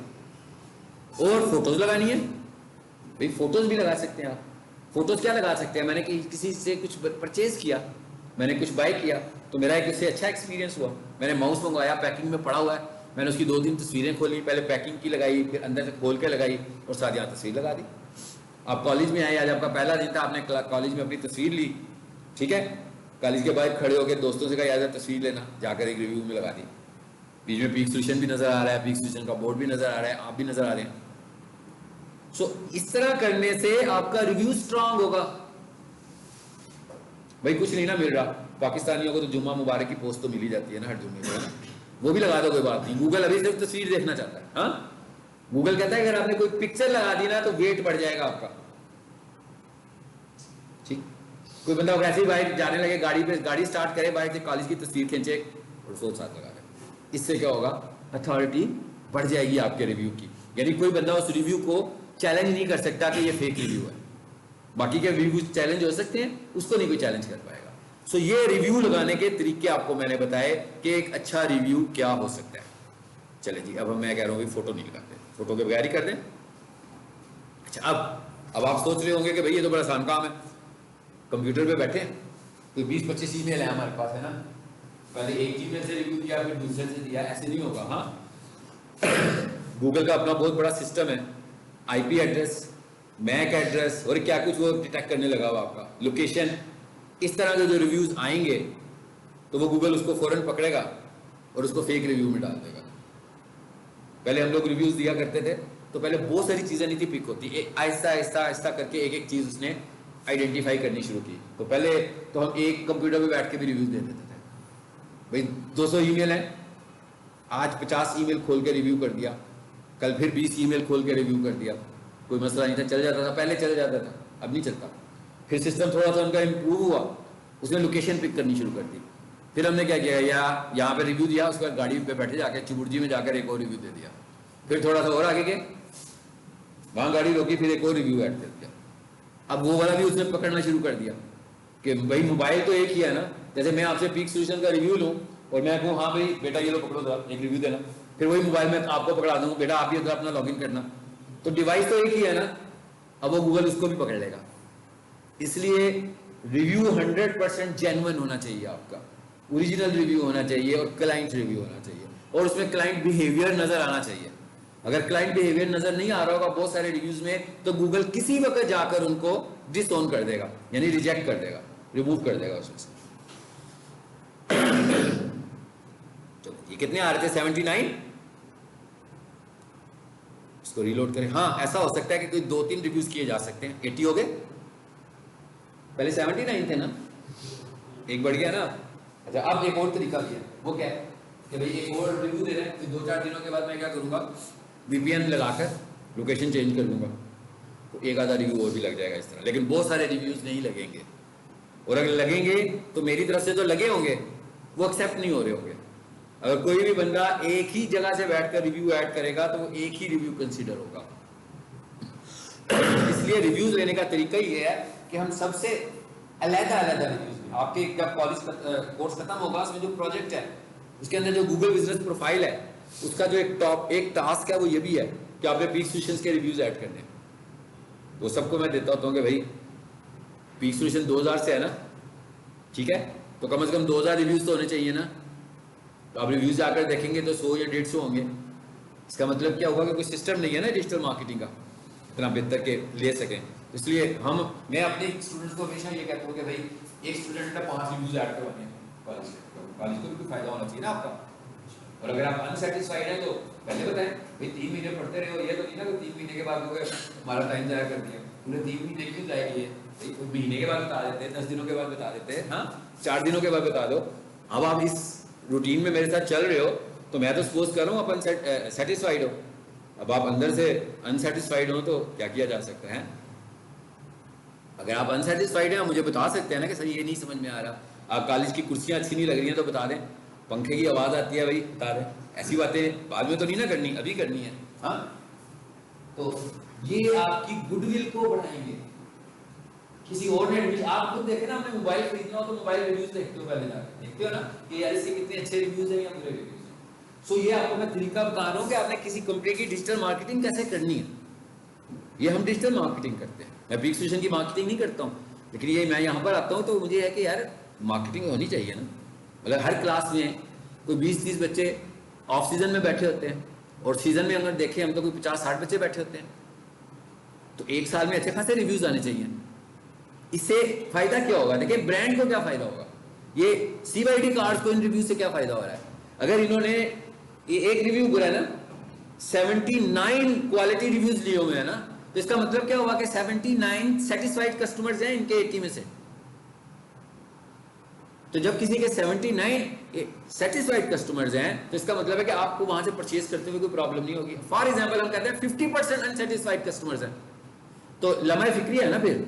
और फोटोज लगानी है, भाई फोटोज भी लगा सकते हैं आप। फोटोज क्या लगा सकते हैं, मैंने किसी से कुछ परचेज किया, मैंने कुछ बाय किया तो मेरा एक उससे अच्छा एक्सपीरियंस हुआ। मैंने माउस मंगवाया, पैकिंग में पड़ा हुआ है, मैंने उसकी 2-3 तस्वीरें खोली, पहले पैकिंग की लगाई, फिर अंदर से खोल के लगाई और साथ यहाँ तस्वीर लगा दी। आप कॉलेज में आए, आज आपका पहला दिन था, आपने कॉलेज में अपनी तस्वीर ली, ठीक है, कॉलेज के बाहर खड़े होकर दोस्तों से कहा यार तस्वीर लेना, जाकर एक रिव्यू में लगा दी। बीच में पीक सोल्यूशन भी नजर आ रहा है, पीक सोल्यूशन का बोर्ड भी नजर आ रहा है, आप भी नजर आ रहे हैं। सो इस तरह करने से आपका रिव्यू स्ट्रांग होगा। भाई कुछ नहीं ना मिल रहा, पाकिस्तानियों को तो जुम्मा मुबारक की पोस्ट तो मिल ही जाती है ना हर जुम्मे को, वो भी लगा दो, कोई बात नहीं। गूगल अभी सिर्फ तस्वीर देखना चाहता है। हाँ, गूगल कहता है अगर आपने कोई पिक्चर लगा दी ना तो वेट बढ़ जाएगा आपका। ठीक, कोई बंदा वैसे ही बाइक जाने लगे, गाड़ी पे गाड़ी स्टार्ट करे, बाइक से कॉलेज की तस्वीर खींचे और 100 साथ लगा दे, इससे क्या होगा, अथॉरिटी बढ़ जाएगी आपके रिव्यू की। यानी कोई बंदा उस रिव्यू को चैलेंज नहीं कर सकता कि ये फेक रिव्यू है। बाकी के रिव्यू चैलेंज हो सकते हैं, उसको नहीं कोई चैलेंज कर पाएगा। सो ये रिव्यू लगाने के तरीके आपको मैंने बताए कि एक अच्छा रिव्यू क्या हो सकता है। चले जी, अब मैं कह रहा हूँ फोटो नहीं लगाते, फोटो के बगैर ही कर दें। अच्छा, अब आप सोच रहे होंगे कि भाई ये तो बड़ा आसान काम है, कंप्यूटर पे बैठे कोई 20-25 ईमेल है हमारे पास, है ना, पहले एक ईमेल से रिव्यू दिया, फिर दूसरे से दिया, ऐसे नहीं होगा। हाँ, गूगल का अपना बहुत बड़ा सिस्टम है, आईपी एड्रेस, मैक एड्रेस और क्या कुछ वो डिटेक्ट करने लगा हुआ आपका लोकेशन। इस तरह के जो रिव्यूज आएंगे तो वो गूगल उसको फौरन पकड़ेगा और उसको फेक रिव्यू में डाल देगा। पहले हम लोग रिव्यूज दिया करते थे तो पहले बहुत सारी चीजें नहीं थी पिक होती, आहिस्ता आहिस्ता आहिस्ता करके एक एक चीज उसने आइडेंटिफाई करनी शुरू की। तो पहले तो हम एक कंप्यूटर पे बैठ के भी रिव्यूज दे देते थे, भाई 200 ईमेल है, आज 50 ईमेल खोल के रिव्यू कर दिया, कल फिर 20 ईमेल खोल के रिव्यू कर दिया, कोई मसला नहीं था, चल जाता था, पहले चल जाता था, अब नहीं चलता। फिर सिस्टम थोड़ा सा उनका इम्प्रूव हुआ, उसने लोकेशन पिक करनी शुरू कर दी। फिर हमने क्या किया, यहाँ पे रिव्यू दिया, उसके बाद गाड़ी पे बैठे जाकर चिबुर्जी में जाकर एक और रिव्यू दे दिया। फिर थोड़ा सा और आगे गए, वहाँ गाड़ी रोकी, फिर एक और रिव्यू ऐड कर दिया। अब वो वाला भी उसने पकड़ना शुरू कर दिया कि भाई मोबाइल तो एक ही है ना। जैसे मैं आपसे पीक सोल्यूशन का रिव्यू लूँ और मैं कहूँ हाँ भाई बेटा ये लो पकड़ो जरा एक रिव्यू देना, फिर वही मोबाइल में आपको पकड़ा दूँ, बेटा आप ये अपना लॉगिन करना, तो डिवाइस तो एक ही है ना। अब वो गूगल उसको भी पकड़ लेगा। इसलिए रिव्यू 100% जेन्युइन होना चाहिए, आपका ओरिजिनल रिव्यू होना चाहिए और क्लाइंट रिव्यू होना चाहिए, और उसमें क्लाइंट बिहेवियर नजर आना चाहिए। अगर क्लाइंट बिहेवियर नजर नहीं आ रहा होगा बहुत सारे रिव्यूज में, तो गूगल किसी वक्त जाकर उनको डिसऑन कर देगा, यानी रिजेक्ट कर देगा, रिमूव कर देगा उसमें से। चलो ये कितने आ रहे थे, 79। इसको रीलोड करें। हाँ, ऐसा हो सकता है कि कोई 2-3 रिव्यूज किए जा सकते हैं, 80 हो गए, पहले 79 थे ना, एक बढ़ गया ना। अच्छा, अब एक और तरीका भी है, वो क्या है कि भाई एक और रिव्यू दे रहे हैं, फिर 2-4 दिनों के बाद मैं क्या करूंगा, वीपीएन लगाकर लोकेशन चेंज कर दूंगा, तो एक आधा रिव्यू और भी लग जाएगा इस तरह। लेकिन बहुत सारे रिव्यूज नहीं लगेंगे, और अगर लगेंगे तो मेरी तरफ से तो लगे होंगे, वो एक्सेप्ट नहीं हो रहे होंगे। अगर कोई भी बंदा एक ही जगह से बैठकर रिव्यू ऐड करेगा तो वो एक ही रिव्यू कंसीडर होगा। इसलिए रिव्यूज लेने का तरीका ये है कि हम सबसे अलग-अलग रिव्यूज, आपके जब कॉलेज कोर्स खत्म होगा उसमें जो प्रोजेक्ट है उसके अंदर जो गूगल बिजनेस प्रोफाइल है उसका जो एक टास्क है वो ये भी है कि आपने पीक सोल्यूशंस के रिव्यूज ऐड करने। तो सबको मैं देता होता हूँ कि भाई पीक सोल्यूशन 2000 से है ना, ठीक है, तो कम से कम 2000 रिव्यूज तो होने चाहिए ना। तो आप रिव्यूज आकर देखेंगे तो 100 या 150 होंगे। इसका मतलब क्या होगा कि कोई सिस्टम नहीं है ना डिजिटल मार्केटिंग का इतना बेहतर के ले सकें। इसलिए मैं अपने स्टूडेंट्स को हमेशा ये कहता हूँ कि भाई एक स्टूडेंट ने 5 रिव्यूज ऐड करवाने कॉलेज को भी फायदा होना चाहिए ना आपका। और अगर आप अनसेटिस्फाइड हैं तो पहले बताएं, भाई 3 महीने पढ़ते रहे हो, ये तो नहीं ना कि 3 महीने के बाद हमारा टाइम जाया कर दिया, पूरे 3 महीने क्यों जाया किए, महीने के बाद बता देते, 10 दिनों के बाद बता देते, हाँ 4 दिनों के बाद बता दो। अब आप इस रूटीन में मेरे साथ चल रहे हो तो मैं तो सपोज कर रहा हूँ आप सेटिस्फाइड हो। अब आप अंदर से अनसेटिस्फाइड हो तो क्या किया जा सकता है। अगर आप अनसेटिस्फाइड हैं मुझे बता सकते हैं ना कि सर ये नहीं समझ में आ रहा, आप कॉलेज की कुर्सियाँ अच्छी नहीं लग रही हैं तो बता दें, पंखे की आवाज़ आती है भाई बता दें, ऐसी बातें बाद में तो नहीं ना करनी, अभी करनी है। हाँ, तो ये आपकी गुडविल को बढ़ाएंगे। किसी और ने आप खुद देखे ना, आपने मोबाइल खरीदना हो तो मोबाइल रिव्यूज देखते हो, पहले जाकर देखते हो ना कि यार इसके कितने अच्छे रिव्यूज हैं या बुरे रिव्यूज हैं। सो ये आपको मैं तरीका बता रहा हूँ कि आपने किसी कंपनी की डिजिटल मार्केटिंग कैसे करनी है। ये हम डिजिटल मार्केटिंग करते हैं, मैं पीक सोल्यूशन की मार्केटिंग नहीं करता हूँ, लेकिन ये मैं यहाँ पर आता हूँ तो मुझे है कि यार मार्केटिंग होनी चाहिए ना। मतलब हर क्लास में कोई 20-30 बच्चे ऑफ सीजन में बैठे होते हैं, और सीजन में अगर देखें हम तो कोई 50-60 बच्चे बैठे होते हैं, तो एक साल में अच्छे खासे रिव्यूज आने चाहिए। इससे फायदा क्या होगा? देखिए ब्रांड को क्या फायदा होगा, ये CYD कार्ड्स को इन रिव्यू से क्या फायदा हो रहा है? अगर इन्होंने ये एक रिव्यू बुरा है ना, 79 क्वालिटी रिव्यूज लिए हुए हैं ना, तो इसका मतलब क्या हुआ कि 79 सेटिस्फाइड कस्टमर्स हैं इनके 80 में से। तो जब किसी के 79 सेटिस्फाइड कस्टमर्स हैं तो इसका मतलब है कि आपको वहां से परचेज करते हुए कोई प्रॉब्लम नहीं होगी। फॉर एग्जांपल हम कहते हैं 50% अनसेटिस्फाइड कस्टमर्स हैं, तो लम्हा फिक्री है ना फिर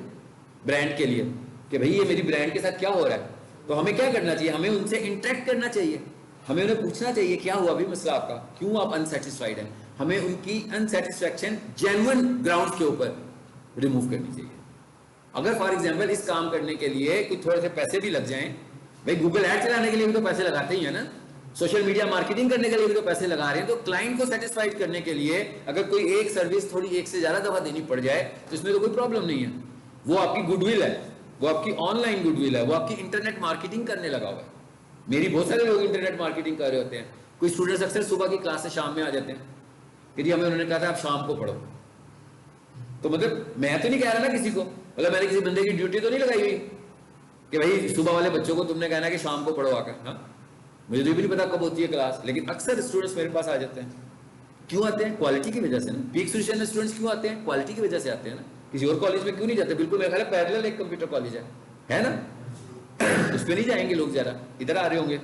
ब्रांड के लिए कि भाई ये मेरी ब्रांड के साथ क्या हो रहा है। तो हमें क्या करना चाहिए? हमें उनसे इंटरेक्ट करना चाहिए, हमें उन्हें पूछना चाहिए क्या हुआ भी मसला आपका, क्यों आप अनसेटिस्फाइड हैं। हमें उनकी अनसेटिस्फैक्शन जेन्युइन ग्राउंड के ऊपर रिमूव करनी चाहिए। अगर फॉर एग्जांपल इस काम करने के लिए कुछ थोड़े से पैसे भी लग जाएं, भाई गूगल ऐड चलाने के लिए भी तो पैसे लगाते ही है ना, सोशल मीडिया मार्केटिंग करने के लिए भी तो पैसे लगा रहे हैं, तो क्लाइंट को सेटिस्फाइड करने के लिए अगर कोई एक सर्विस थोड़ी एक से ज्यादा दफा देनी पड़ जाए तो इसमें तो कोई प्रॉब्लम नहीं है। वो आपकी गुडविल है, वो आपकी ऑनलाइन गुडविल है, वो आपकी इंटरनेट मार्केटिंग करने लगा हुआ है। मेरी बहुत सारे लोग इंटरनेट मार्केटिंग कर रहे होते हैं। कोई स्टूडेंट्स अक्सर सुबह की क्लास से शाम में आ जाते हैं कि जी हमें उन्होंने कहा था आप शाम को पढ़ो, तो मतलब मैं तो नहीं कह रहा ना किसी को, मतलब मैंने किसी बंदे की ड्यूटी तो नहीं लगाई हुई कि भाई सुबह वाले बच्चों को तुमने कहना कि शाम को पढ़ो आकर। हाँ, मुझे तो भी नहीं पता कब होती है क्लास, लेकिन अक्सर स्टूडेंट्स मेरे पास आ जाते हैं। क्यों आते हैं? क्वालिटी की वजह से ना। पीक सॉल्यूशन में स्टूडेंट्स क्यों आते हैं? क्वालिटी की वजह से आते हैं ना। किसी और कॉलेज में क्यों नहीं जाते? बिल्कुल मेरा ख्याल है पैरेलल एक कंप्यूटर कॉलेज है ना, उस पर नहीं जाएंगे लोग, ज़्यादा इधर आ रहे होंगे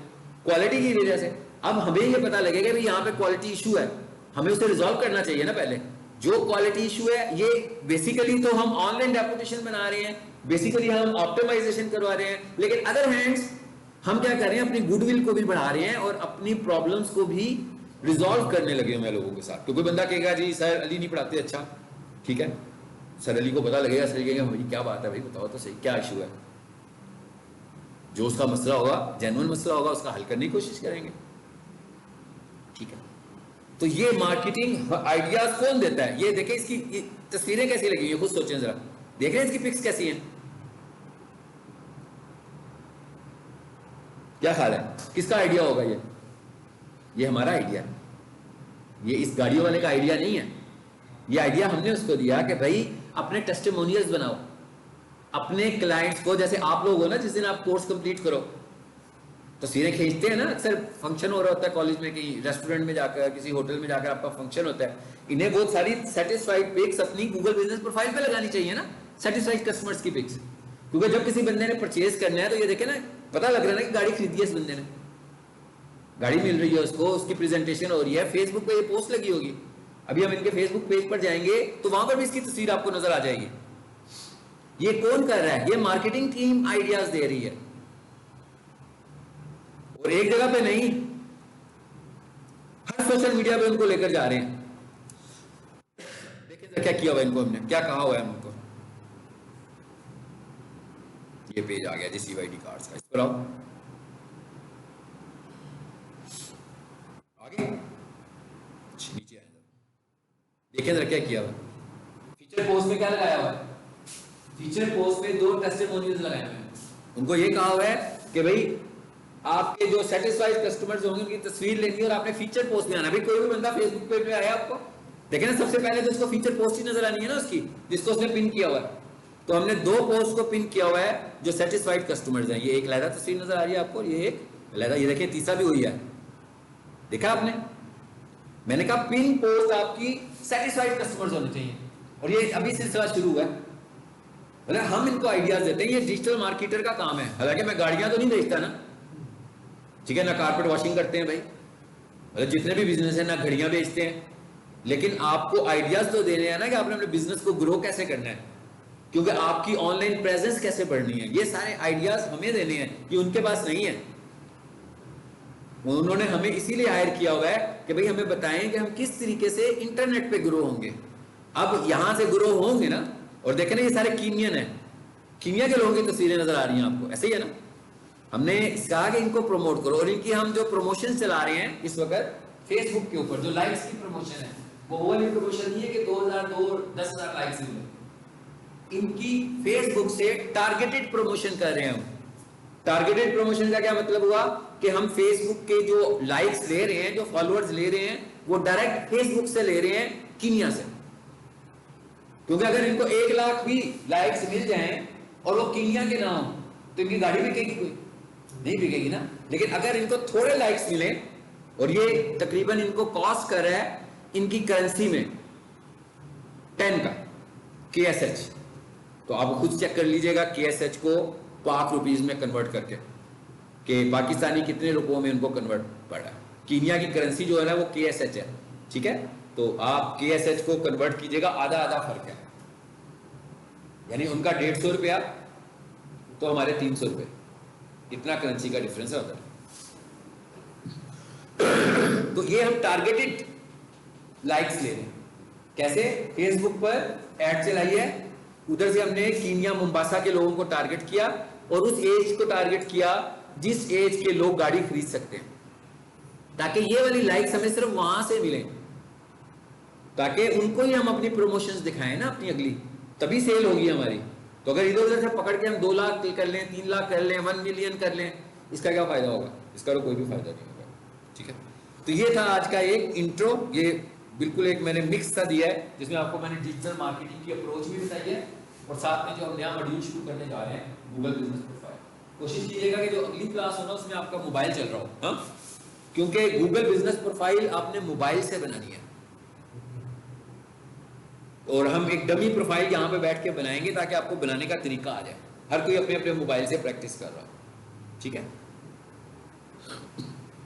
क्वालिटी की वजह से। अब हमें ये पता लगेगा भाई यहाँ पे क्वालिटी इशू है, हमें उसे रिजॉल्व करना चाहिए ना पहले। जो क्वालिटी इशू है ये बेसिकली तो हम ऑनलाइन रेपुटेशन बना रहे हैं, बेसिकली हम ऑप्टिमाइजेशन करवा रहे हैं, लेकिन अदर हैंड्स हम क्या कर रहे हैं? अपनी गुडविल को भी बढ़ा रहे हैं और अपनी प्रॉब्लम्स को भी रिजॉल्व करने लगे हैं लोगों के साथ। तो कोई बंदा कहेगा जी सर अली नहीं पढ़ाते, अच्छा ठीक है, सर अली को पता लगेगा, सर कहेगा भाई क्या बात है भाई बताओ तो सही क्या इशू है। जो उसका मसला होगा, जेन्युइन मसला होगा, उसका हल करने की कोशिश करेंगे, ठीक है। तो ये मार्केटिंग आइडियाज कौन देता है? ये देखें इसकी तस्वीरें कैसी लगी है, खुद सोचें जरा, देख रहे हैं इसकी पिक्स कैसी हैं, क्या ख्याल है किसका आइडिया होगा? ये हमारा आइडिया है, ये इस गाड़ी वाले का आइडिया नहीं है। ये आइडिया हमने उसको दिया कि भाई अपने टेस्टिमोनियल्स बनाओ अपने क्लाइंट्स को। जैसे आप लोग हो ना, जिस दिन आप कोर्स कंप्लीट करो तस्वीरें खींचते हैं ना, अक्सर फंक्शन हो रहा होता है कॉलेज में, कहीं रेस्टोरेंट में जाकर, किसी होटल में जाकर आपका फंक्शन होता है, इन्हें बहुत सारी सेटिस्फाइड पिक्स अपनी गूगल बिजनेस प्रोफाइल पे लगानी चाहिए ना, सेटिस्फाइड कस्टमर्स की पिक्स। क्योंकि जब किसी बंदे ने परचेज करना है तो ये देखे ना, पता लग रहा है ना कि गाड़ी खरीदी है इस बंदे ने, गाड़ी मिल रही है उसको, उसकी प्रेजेंटेशन हो रही है, फेसबुक पे ये पोस्ट लगी होगी। अभी हम इनके फेसबुक पेज पर जाएंगे तो वहां पर भी इसकी तस्वीर आपको नजर आ जाएगी। ये कौन कर रहा है? ये मार्केटिंग टीम आइडियाज दे रही है, और एक जगह पे नहीं, हर सोशल मीडिया पे उनको लेकर जा रहे हैं। देखिए क्या किया हुआ इनको, हमने क्या कहा हुआ है उनको। ये पेज आ गया जी CYD कार्ड्स का, इस पर आओ आगे, नीचे आए, देखिए जरा क्या किया हुआ। फीचर पोस्ट में क्या लगाया हुआ है? फीचर पोस्ट में 2 टेस्टिमोनियल्स लगाए हुए हैं। उनको ये कहा हुआ है कि भाई आपके जो सेटिस्फाइड कस्टमर्स होंगे उनकी तस्वीर लेनी है और आपने फीचर पोस्ट में आना। भाई कोई भी बंदा फेसबुक पेज पे आया आपको देखे ना, सबसे पहले तो उसको फीचर पोस्ट ही नजर आनी है ना उसकी, जिसको उसने पिन किया हुआ है। तो हमने 2 पोस्ट को पिन किया हुआ है जो सेटिस्फाइड कस्टमर्स हैं। ये एक अलग तस्वीर नजर आ रही है आपको, ये एक अलग, ये देखिए तीसरा भी हुई है, देखा आपने? मैंने कहा पिन पोस्ट आपकी सेटिस्फाइड कस्टमर्स होने चाहिए, और ये अभी सिलसिला शुरू हुआ है। मतलब हम इनको आइडियाज देते हैं, ये डिजिटल मार्केटर का काम है। हालांकि मैं गाड़ियां तो नहीं बेचता ना, ठीक है ना, कारपेट वॉशिंग करते हैं भाई, मतलब जितने भी बिजनेस है ना घड़ियां बेचते हैं, लेकिन आपको आइडियाज तो देने हैं ना कि आपने अपने बिजनेस को ग्रो कैसे करना है, क्योंकि आपकी ऑनलाइन प्रेजेंस कैसे बढ़नी है। ये सारे आइडियाज हमें देने हैं, ये उनके पास नहीं है। उन्होंने हमें इसीलिए हायर किया हुआ है कि भाई हमें बताएं कि हम किस तरीके से इंटरनेट पे ग्रो होंगे। अब यहां से ग्रो होंगे ना, और देखें ना ये सारे कीनियन है, कीनिया के लोगों की तस्वीरें नजर आ रही हैं आपको, ऐसे ही है ना। हमने कहा कि इनको प्रमोट करो, और इनकी हम जो प्रमोशन चला रहे हैं इस वक्त फेसबुक के ऊपर, जो लाइक्स की प्रमोशन है, वो वाली प्रमोशन नहीं है कि 2000 लाइक्स हुए। इनकी फेसबुक से टारगेटेड प्रमोशन कर रहे हैं हम। टारगेटेड प्रमोशन का क्या मतलब हुआ कि हम फेसबुक के जो लाइक्स ले रहे हैं, जो फॉलोअर्स ले रहे हैं, वो डायरेक्ट फेसबुक से ले रहे हैं, कीनिया से। क्योंकि अगर इनको 1 लाख भी लाइक्स मिल जाएं और वो कीनिया के ना हो तो इनकी गाड़ी बिकेगी? कोई नहीं बिकेगी ना। लेकिन अगर इनको थोड़े लाइक्स मिले, और ये तकरीबन इनको कॉस्ट कर रहा है इनकी करेंसी में 10 का KSH, तो आप खुद चेक कर लीजिएगा KSH को पाक रुपीज में कन्वर्ट करके कि पाकिस्तानी कितने रुपयों में उनको कन्वर्ट पड़ा। कीनिया की करेंसी जो है ना वो KSH है, ठीक है। तो आप KSH को कन्वर्ट कीजिएगा, आधा आधा फर्क है, यानी उनका 150 रुपया तो हमारे 300 रुपये, इतना करेंसी का डिफरेंस है उधर। तो ये हम टारगेटेड लाइक्स ले रहे हैं। कैसे? फेसबुक पर ऐड चलाई है, उधर से हमने कीनिया मुंबासा के लोगों को टारगेट किया और उस एज को टारगेट किया जिस एज के लोग गाड़ी खरीद सकते हैं, ताकि ये वाली लाइक्स हमें सिर्फ वहां से मिले, ताकि उनको ही हम अपनी प्रमोशंस दिखाएं ना अपनी अगली, तभी सेल होगी हमारी। तो अगर इधर उधर से पकड़ के हम 2 लाख कर लें, 3 लाख कर लें, 1 मिलियन कर लें, इसका क्या फायदा होगा? इसका तो कोई भी फायदा नहीं होगा, ठीक है। तो ये था आज का एक इंट्रो, ये बिल्कुल एक मैंने मिक्स सा दिया है जिसमें आपको मैंने डिजिटल मार्केटिंग की अप्रोच भी बताई है और साथ में जो हम नया मॉड्यूल शुरू करने जा रहे हैं गूगल बिजनेस प्रोफाइल। कोशिश कीजिएगा कि जो अगली क्लास हो ना उसमें आपका मोबाइल चल रहा हो, हाँ? क्योंकि गूगल बिजनेस प्रोफाइल आपने मोबाइल से बनानी है और हम एक डमी प्रोफाइल यहाँ पे बैठ के बनाएंगे ताकि आपको बनाने का तरीका आ जाए। हर कोई अपने अपने मोबाइल से प्रैक्टिस कर रहा हो, ठीक है।